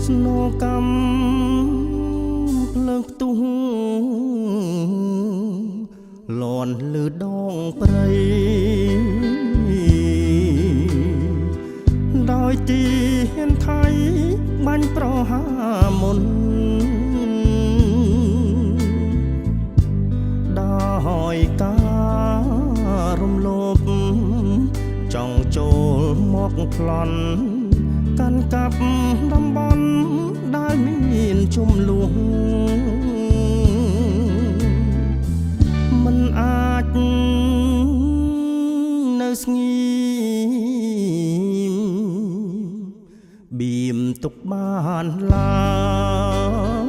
ស្នោកម្មភ្លើងផ្ទុះលន់លឺដងព្រៃដោយទីហ៊ានថៃបាញ់ប្រហាមុនដោយការរំលោភចង់ចូលមកប្លន់កាន់កាប់តំបន់ដែលមានជំលុះមិនអាចនៅស្ងៀមបៀមទុកបានឡើយ